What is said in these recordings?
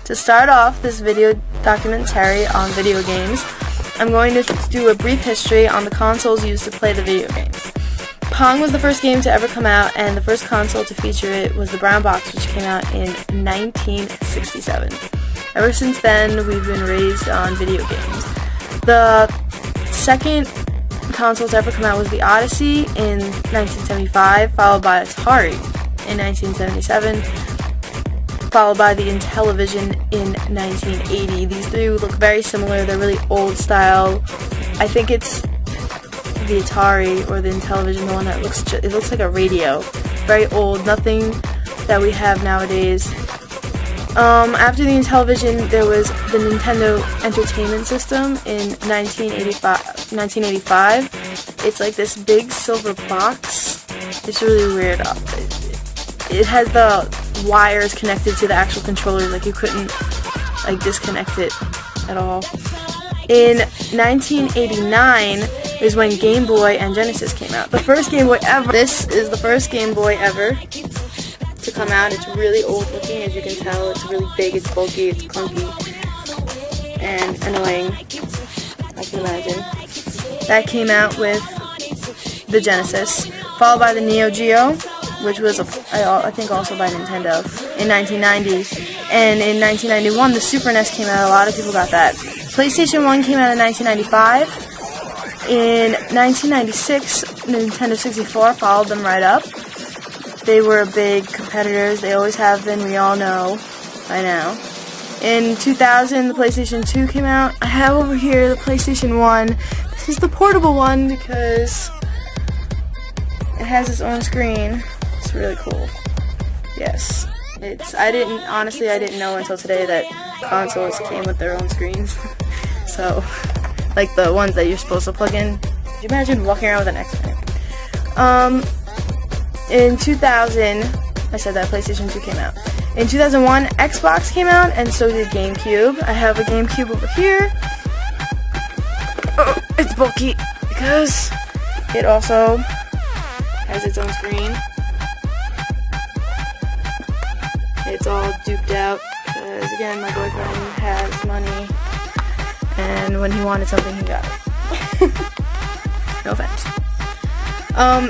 To start off this video documentary on video games, I'm going to do a brief history on the consoles used to play the video games. Pong was the first game to ever come out, and the first console to feature it was the brown box, which came out in 1967. Ever since then, we've been raised on video games. The second console to ever come out was the Odyssey in 1975, followed by Atari in 1977, followed by the Intellivision in 1980. These three look very similar. They're really old style. I think it's the Atari or the Intellivision, the one that looks like a radio. Very old, nothing that we have nowadays. After the Intellivision, there was the Nintendo Entertainment System in 1985. It's like this big silver box. It's really weird. It has the wires connected to the actual controller, like you couldn't like disconnect it at all. In 1989 is when Game Boy and Genesis came out. The first Game Boy ever. This is the first Game Boy ever to come out. It's really old looking, as you can tell. It's really big, it's bulky, it's clunky, and annoying, I can imagine. That came out with the Genesis, followed by the Neo Geo, which was, I think, also by Nintendo in 1990. And in 1991, the Super NES came out. A lot of people got that. PlayStation 1 came out in 1995. In 1996, Nintendo 64 followed them right up. They were big competitors. They always have been. We all know by now. In 2000, the PlayStation 2 came out. I have over here the PlayStation 1. This is the portable one because it has its own screen. It's really cool. Yes. I didn't know until today that consoles came with their own screens. So, like the ones that you're supposed to plug in. Could you imagine walking around with an X-Ray? In 2000, I said that PlayStation 2 came out. In 2001, Xbox came out, and so did GameCube. I have a GameCube over here. Oh, it's bulky because it also has its own screen. It's all duped out because, again, my boyfriend has money, and when he wanted something, he got it. No offense.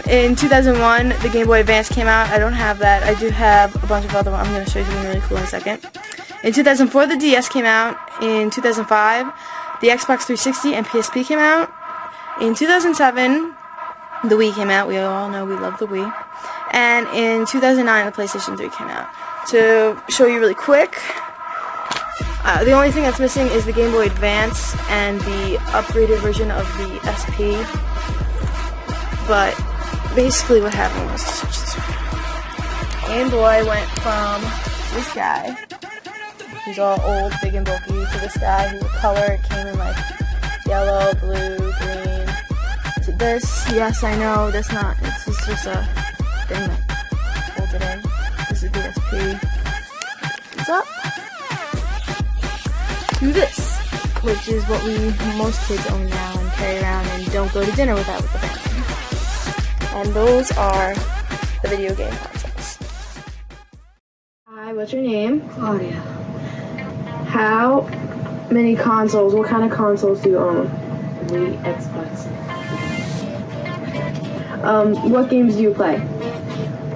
In 2001, the Game Boy Advance came out. I don't have that. I do have a bunch of other ones. I'm going to show you something really cool in a second. In 2004, the DS came out. In 2005, the Xbox 360 and PSP came out. In 2007, the Wii came out. We all know we love the Wii. And in 2009, the PlayStation 3 came out. To show you really quick, the only thing that's missing is the Game Boy Advance and the upgraded version of the SP. But basically what happened was, Game Boy went from this guy, who's all old, big and bulky, to this guy who's a color. It came in like yellow, blue, green, to this. Yes, I know, this is just a thing that holds it in. This is the SP. What's up? To this, which is what most kids own now and carry around and don't go to dinner without with the family. And those are the video game consoles. Hi, what's your name? Claudia. How many consoles, what kind of consoles do you own? Wii, Xbox. What games do you play?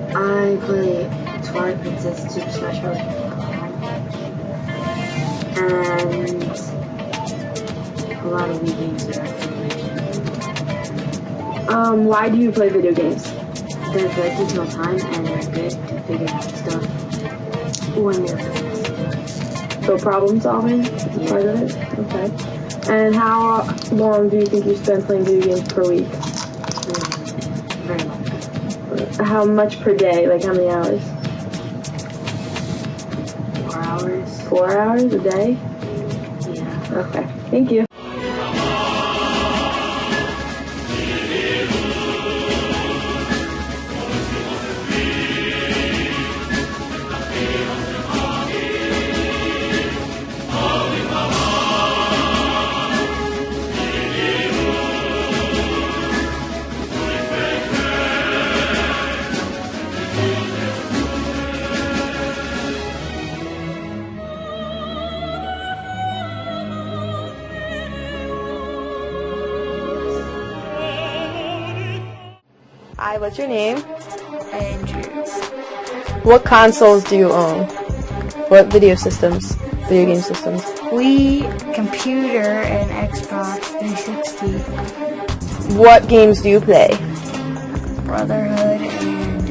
I play Twilight Princess, Super Smash Bros. And a lot of Wii games that I Why do you play video games? They're good to kill time and they're good to figure out stuff when you're fast. So problem solving is part of it? Okay. And how long do you think you spend playing video games per week? Very long. How much per day? Like how many hours? 4 hours. 4 hours a day? Yeah. Okay. Thank you. Hi, what's your name? Andrew. What consoles do you own? What video game systems? Wii, computer, and Xbox 360. What games do you play? Brotherhood and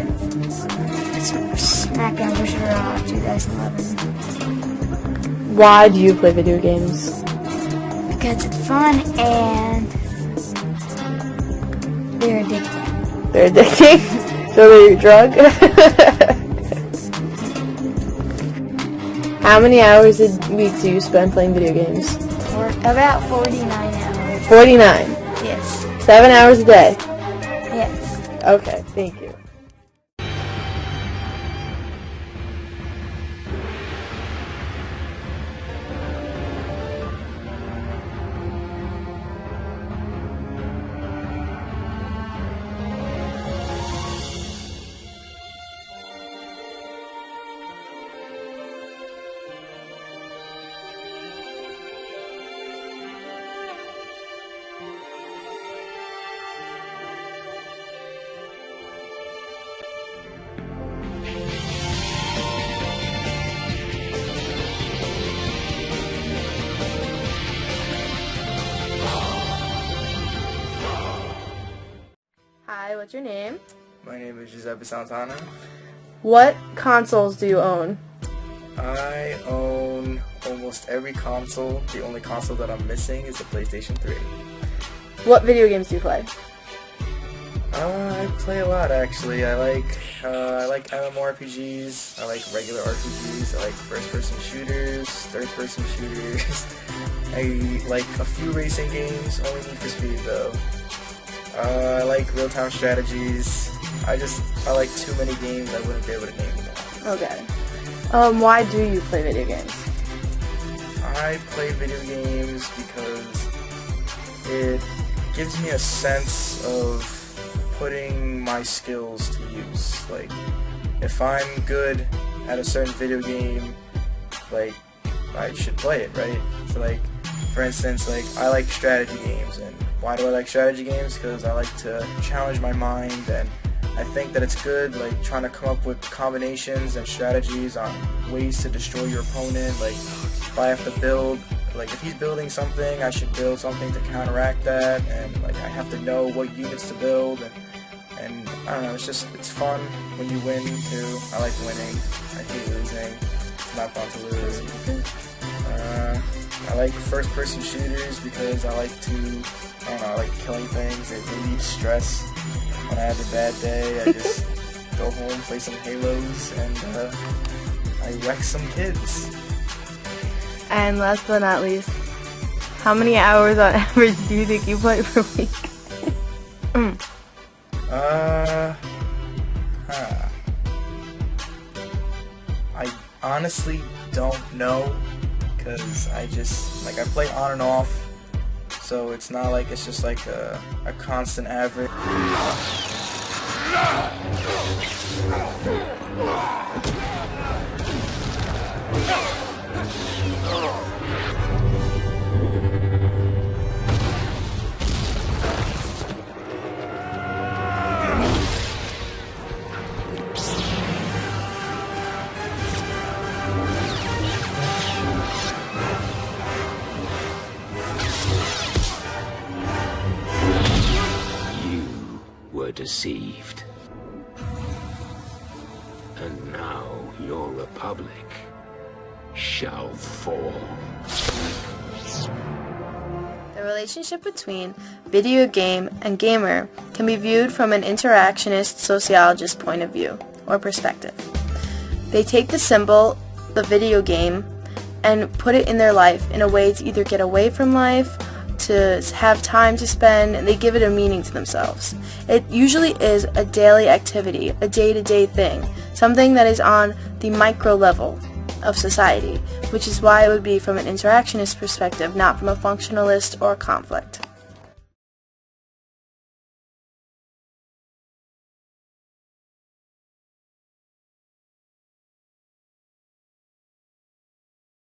SmackDown vs. Raw 2011. Why do you play video games? Because it's fun and they're addicting. They're addicting? So they're your drug? How many hours a week do you spend playing video games? For about 49 hours. 49? Yes. 7 hours a day? Yes. Okay, thank you. Hi, what's your name? My name is Giuseppe Santana. What consoles do you own? I own almost every console. The only console that I'm missing is the PlayStation 3. What video games do you play? I play a lot actually. I like MMORPGs. I like regular RPGs. I like first-person shooters, third-person shooters. I like a few racing games. Only Need for Speed though. I like real-time strategies. I like too many games. I wouldn't be able to name them all. Okay. Why do you play video games? I play video games because it gives me a sense of putting my skills to use. Like, if I'm good at a certain video game, like, I should play it, right? So, like, for instance, like, I like strategy games, and why do I like strategy games? Because I like to challenge my mind, and I think that it's good, like, trying to come up with combinations and strategies on ways to destroy your opponent. Like, if I have to build, like, if he's building something, I should build something to counteract that, and, like, I have to know what units to build, and I don't know, it's fun when you win, too. I like winning. I hate losing. It's not fun to lose. I like first-person shooters because I like killing things. They relieve stress. When I have a bad day, I just go home, play some Halos, and I wreck some kids. And last but not least, how many hours on average do you think you play per week? I honestly don't know, because I play on and off, so it's not like it's just like a constant average. Deceived. And now your republic shall fall. The relationship between video game and gamer can be viewed from an interactionist sociologist point of view or perspective. They take the symbol, the video game, and put it in their life in a way to either get away from life, to have time to spend, and they give it a meaning to themselves. It usually is a daily activity, a day-to-day thing, something that is on the micro level of society, which is why it would be from an interactionist perspective, not from a functionalist or conflict.